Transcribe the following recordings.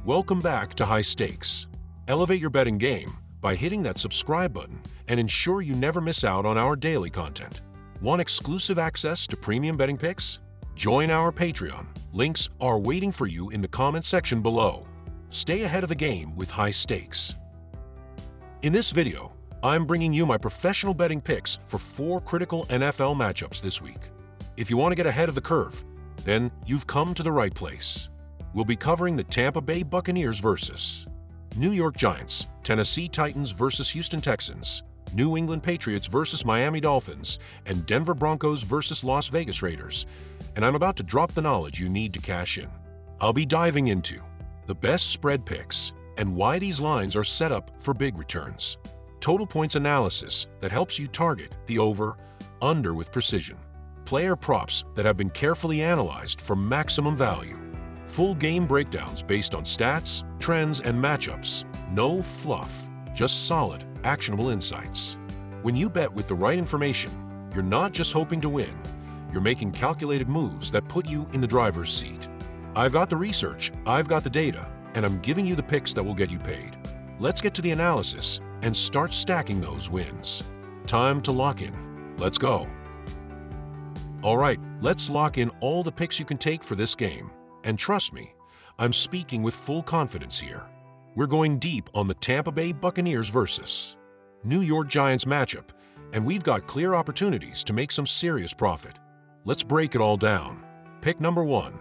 Welcome back to High Stakes. Elevate your betting game by hitting that subscribe button and ensure you never miss out on our daily content. Want exclusive access to premium betting picks? Join our Patreon. Links are waiting for you in the comment section below. Stay ahead of the game with High Stakes. In this video, I'm bringing you my professional betting picks for 4 critical NFL matchups this week. If you want to get ahead of the curve, then you've come to the right place. We'll be covering the Tampa Bay Buccaneers versus New York Giants, Tennessee Titans versus Houston Texans, New England Patriots versus Miami Dolphins, and Denver Broncos versus Las Vegas Raiders. And I'm about to drop the knowledge you need to cash in. I'll be diving into the best spread picks and why these lines are set up for big returns. Total points analysis that helps you target the over/under with precision. Player props that have been carefully analyzed for maximum value. Full game breakdowns based on stats, trends, and matchups. No fluff, just solid, actionable insights. When you bet with the right information, you're not just hoping to win, you're making calculated moves that put you in the driver's seat. I've got the research, I've got the data, and I'm giving you the picks that will get you paid. Let's get to the analysis and start stacking those wins. Time to lock in. Let's go. All right, let's lock in all the picks you can take for this game. And trust me, I'm speaking with full confidence here. We're going deep on the Tampa Bay Buccaneers versus New York Giants matchup, and we've got clear opportunities to make some serious profit. Let's break it all down. Pick number 1,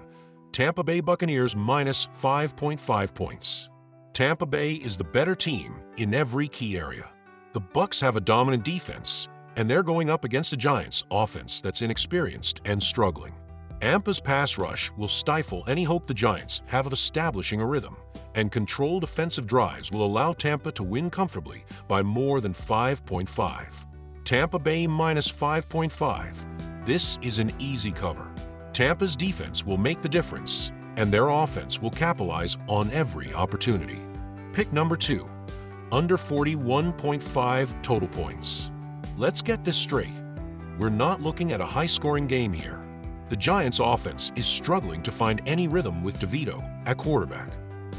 Tampa Bay Buccaneers minus 5.5 points. Tampa Bay is the better team in every key area. The Bucs have a dominant defense, and they're going up against a Giants offense that's inexperienced and struggling. Tampa's pass rush will stifle any hope the Giants have of establishing a rhythm, and controlled offensive drives will allow Tampa to win comfortably by more than 5.5. Tampa Bay minus 5.5. This is an easy cover. Tampa's defense will make the difference, and their offense will capitalize on every opportunity. Pick number 2, under 41.5 total points. Let's get this straight. We're not looking at a high-scoring game here. The Giants' offense is struggling to find any rhythm with DeVito at quarterback.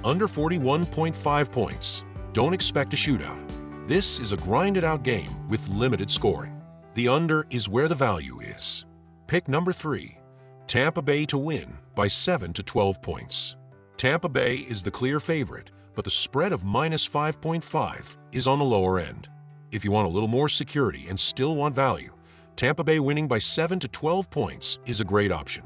Under 41.5 points. Don't expect a shootout. This is a grinded-out game with limited scoring. The under is where the value is. Pick number 3, Tampa Bay to win by 7 to 12 points. Tampa Bay is the clear favorite, but the spread of minus 5.5 is on the lower end. If you want a little more security and still want value, Tampa Bay winning by 7 to 12 points is a great option.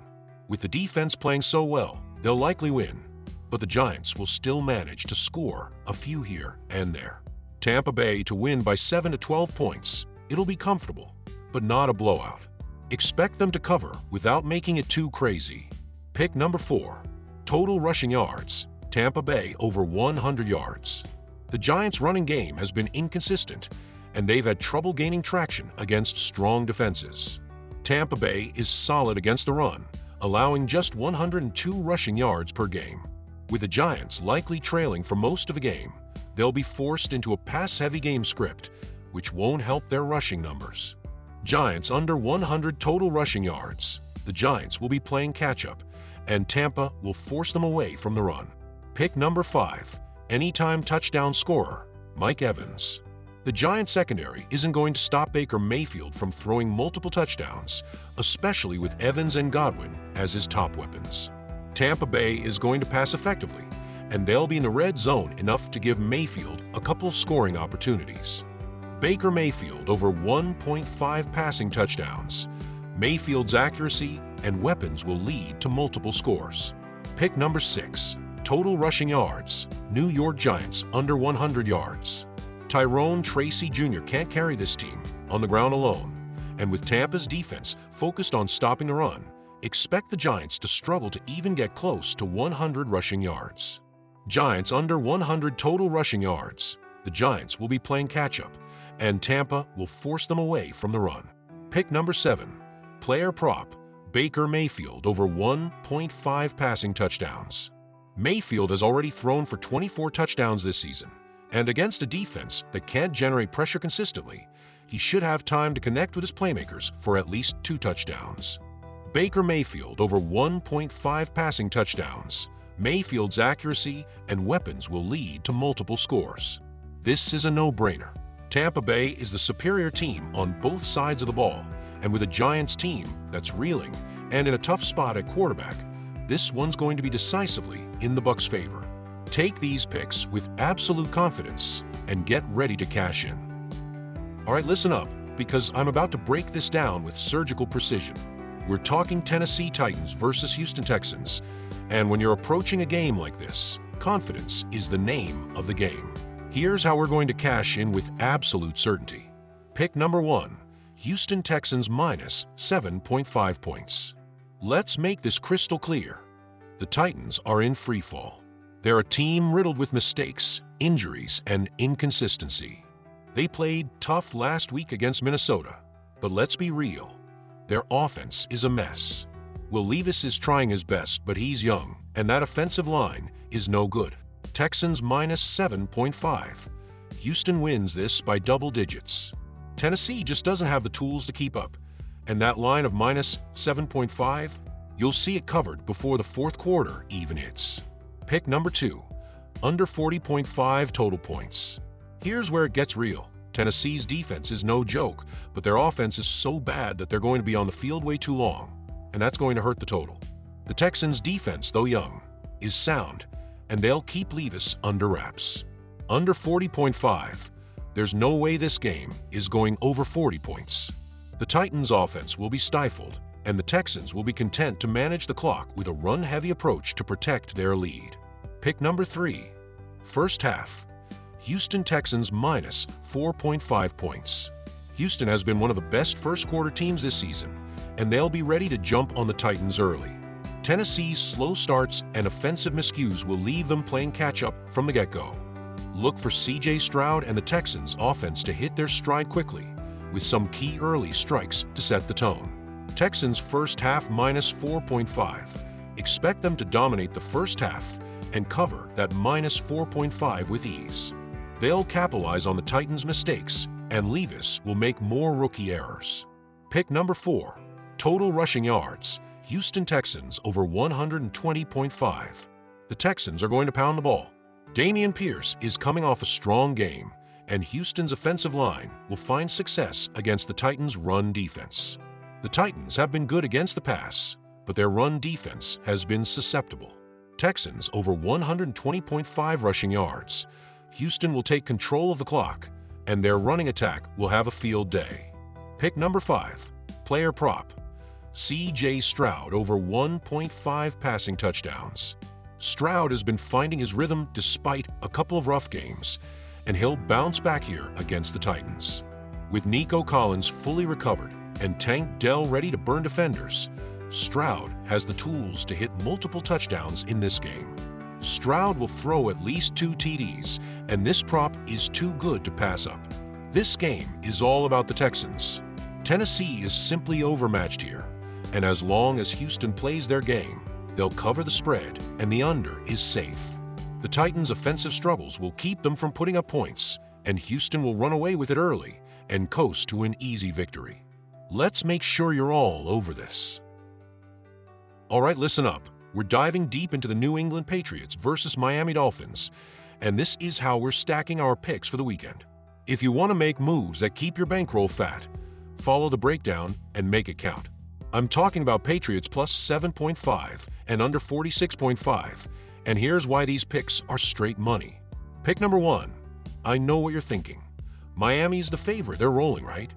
With the defense playing so well, they'll likely win, but the Giants will still manage to score a few here and there. Tampa Bay to win by 7 to 12 points. It'll be comfortable, but not a blowout. Expect them to cover without making it too crazy. Pick number 4, total rushing yards. Tampa Bay over 100 yards. The Giants' running game has been inconsistent, and they've had trouble gaining traction against strong defenses. Tampa Bay is solid against the run, allowing just 102 rushing yards per game. With the Giants likely trailing for most of the game, they'll be forced into a pass-heavy game script, which won't help their rushing numbers. Giants under 100 total rushing yards. The Giants will be playing catch-up, and Tampa will force them away from the run. Pick number 5, anytime touchdown scorer, Mike Evans. The Giants secondary isn't going to stop Baker Mayfield from throwing multiple touchdowns, especially with Evans and Godwin as his top weapons. Tampa Bay is going to pass effectively, and they'll be in the red zone enough to give Mayfield a couple scoring opportunities. Baker Mayfield over 1.5 passing touchdowns. Mayfield's accuracy and weapons will lead to multiple scores. Pick number 6, total rushing yards. New York Giants under 100 yards. Tyrone Tracy Jr. can't carry this team on the ground alone, and with Tampa's defense focused on stopping the run, expect the Giants to struggle to even get close to 100 rushing yards. Giants under 100 total rushing yards. The Giants will be playing catch-up, and Tampa will force them away from the run. Pick number 7, player prop, Baker Mayfield over 1.5 passing touchdowns. Mayfield has already thrown for 24 touchdowns this season, and against a defense that can't generate pressure consistently, he should have time to connect with his playmakers for at least 2 touchdowns. Baker Mayfield over 1.5 passing touchdowns. Mayfield's accuracy and weapons will lead to multiple scores. This is a no-brainer. Tampa Bay is the superior team on both sides of the ball, and with a Giants team that's reeling and in a tough spot at quarterback, this one's going to be decisively in the Bucs' favor. Take these picks with absolute confidence and get ready to cash in. All right, listen up, because I'm about to break this down with surgical precision. We're talking Tennessee Titans versus Houston Texans, and when you're approaching a game like this, confidence is the name of the game. Here's how we're going to cash in with absolute certainty. Pick number 1, Houston Texans minus 7.5 points. Let's make this crystal clear. The Titans are in free fall. They're a team riddled with mistakes, injuries, and inconsistency. They played tough last week against Minnesota, but let's be real. Their offense is a mess. Will Levis is trying his best, but he's young, and that offensive line is no good. Texans minus 7.5. Houston wins this by double digits. Tennessee just doesn't have the tools to keep up, and that line of minus 7.5, you'll see it covered before the fourth quarter even hits. Pick number 2, under 40.5 total points. Here's where it gets real. Tennessee's defense is no joke, but their offense is so bad that they're going to be on the field way too long, and that's going to hurt the total. The Texans' defense, though young, is sound, and they'll keep Levis under wraps. Under 40.5, there's no way this game is going over 40 points. The Titans' offense will be stifled, and the Texans will be content to manage the clock with a run-heavy approach to protect their lead. Pick number 3, first half. Houston Texans minus 4.5 points. Houston has been one of the best first-quarter teams this season, and they'll be ready to jump on the Titans early. Tennessee's slow starts and offensive miscues will leave them playing catch-up from the get-go. Look for C.J. Stroud and the Texans' offense to hit their stride quickly, with some key early strikes to set the tone. Texans first half minus 4.5. Expect them to dominate the first half and cover that minus 4.5 with ease. They'll capitalize on the Titans' mistakes, and Levis will make more rookie errors. Pick number 4, total rushing yards. Houston Texans over 120.5. The Texans are going to pound the ball. Dameon Pierce is coming off a strong game, and Houston's offensive line will find success against the Titans' run defense. The Titans have been good against the pass, but their run defense has been susceptible. Texans over 120.5 rushing yards. Houston will take control of the clock, and their running attack will have a field day. Pick number 5, player prop. C.J. Stroud over 1.5 passing touchdowns. Stroud has been finding his rhythm despite a couple of rough games, and he'll bounce back here against the Titans. With Nico Collins fully recovered and Tank Dell ready to burn defenders, Stroud has the tools to hit multiple touchdowns in this game. Stroud will throw at least 2 TDs, and this prop is too good to pass up. This game is all about the Texans. Tennessee is simply overmatched here, and as long as Houston plays their game, they'll cover the spread, and the under is safe. The Titans' offensive struggles will keep them from putting up points, and Houston will run away with it early and coast to an easy victory. Let's make sure you're all over this. All right, listen up. We're diving deep into the New England Patriots versus Miami Dolphins, and this is how we're stacking our picks for the weekend. If you want to make moves that keep your bankroll fat, follow the breakdown and make it count. I'm talking about Patriots plus 7.5 and under 46.5, and here's why these picks are straight money. Pick number 1. I know what you're thinking. Miami's the favorite, they're rolling, right?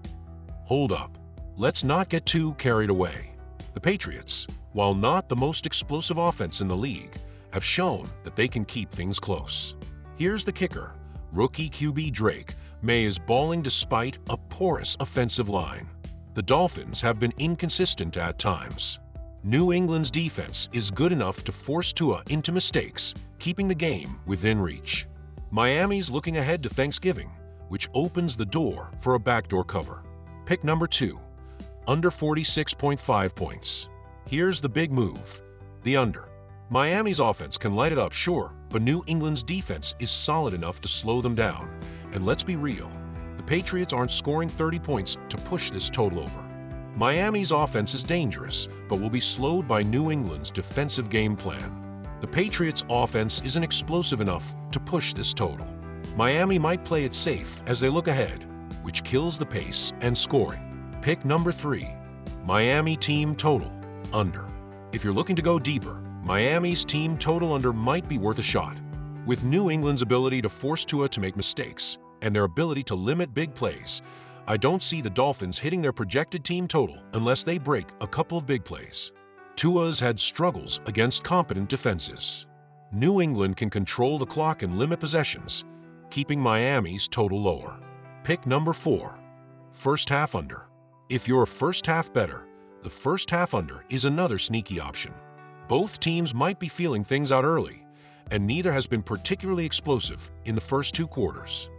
Hold up. Let's not get too carried away. The Patriots, while not the most explosive offense in the league, have shown that they can keep things close. Here's the kicker. Rookie QB Drake May is balling despite a porous offensive line. The Dolphins have been inconsistent at times. New England's defense is good enough to force Tua into mistakes, keeping the game within reach. Miami's looking ahead to Thanksgiving, which opens the door for a backdoor cover. Pick number 2, under 46.5 points. Here's the big move, the under. Miami's offense can light it up, sure, but New England's defense is solid enough to slow them down. And let's be real, the Patriots aren't scoring 30 points to push this total over. Miami's offense is dangerous, but will be slowed by New England's defensive game plan. The Patriots' offense isn't explosive enough to push this total. Miami might play it safe as they look ahead, which kills the pace and scoring. Pick number 3, Miami team total, under. If you're looking to go deeper, Miami's team total under might be worth a shot. With New England's ability to force Tua to make mistakes and their ability to limit big plays, I don't see the Dolphins hitting their projected team total unless they break a couple of big plays. Tua's had struggles against competent defenses. New England can control the clock and limit possessions, keeping Miami's total lower. Pick number 4, first half under. If you're a first half bettor, the first half under is another sneaky option. Both teams might be feeling things out early, and neither has been particularly explosive in the first 2 quarters.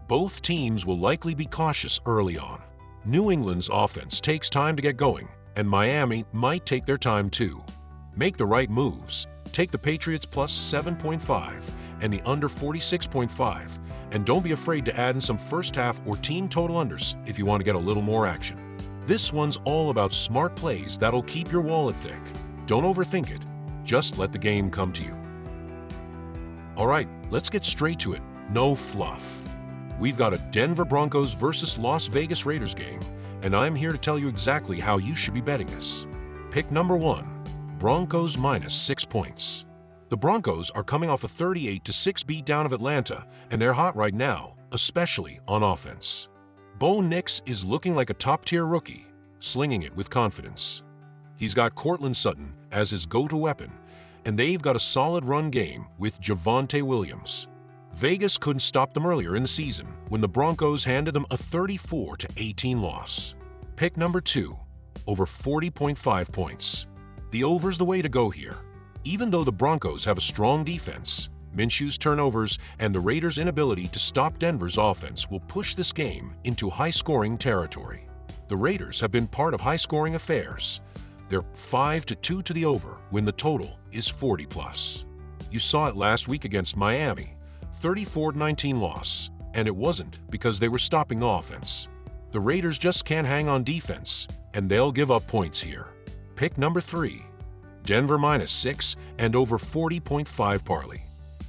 Both teams will likely be cautious early on. New England's offense takes time to get going, and Miami might take their time too. Make the right moves. Take the Patriots plus 7.5 and the under 46.5, and don't be afraid to add in some first half or team total unders if you want to get a little more action. This one's all about smart plays that'll keep your wallet thick. Don't overthink it. Just let the game come to you. All right, let's get straight to it. No fluff. We've got a Denver Broncos versus Las Vegas Raiders game, and I'm here to tell you exactly how you should be betting this. Pick number 1, Broncos minus 6 points. The Broncos are coming off a 38-6 beatdown of Atlanta, and they're hot right now, especially on offense. Bo Nix is looking like a top-tier rookie, slinging it with confidence. He's got Cortland Sutton as his go-to weapon, and they've got a solid run game with Javonte Williams. Vegas couldn't stop them earlier in the season when the Broncos handed them a 34-18 loss. Pick number 2, over 40.5 points. The over's the way to go here. Even though the Broncos have a strong defense, Minshew's turnovers and the Raiders' inability to stop Denver's offense will push this game into high-scoring territory. The Raiders have been part of high-scoring affairs. They're 5-2 to the over when the total is 40+. You saw it last week against Miami, 34-19 loss, and it wasn't because they were stopping the offense. The Raiders just can't hang on defense, and they'll give up points here. Pick number 3, Denver minus 6 and over 40.5 parlay.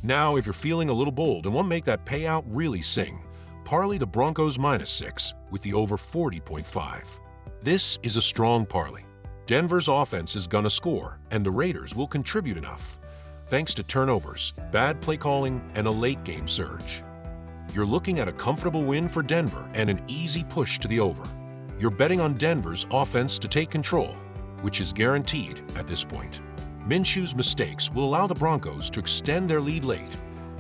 Now, if you're feeling a little bold and want to make that payout really sing, parlay the Broncos minus 6 with the over 40.5. This is a strong parlay. Denver's offense is gonna score, and the Raiders will contribute enough, thanks to turnovers, bad play calling, and a late-game surge. You're looking at a comfortable win for Denver and an easy push to the over. You're betting on Denver's offense to take control, which is guaranteed at this point. Minshew's mistakes will allow the Broncos to extend their lead late,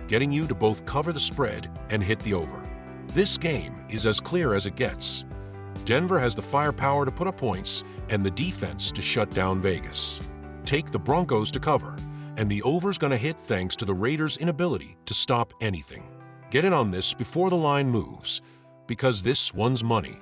getting you to both cover the spread and hit the over. This game is as clear as it gets. Denver has the firepower to put up points and the defense to shut down Vegas. Take the Broncos to cover, and the over's gonna hit thanks to the Raiders' inability to stop anything. Get in on this before the line moves, because this one's money.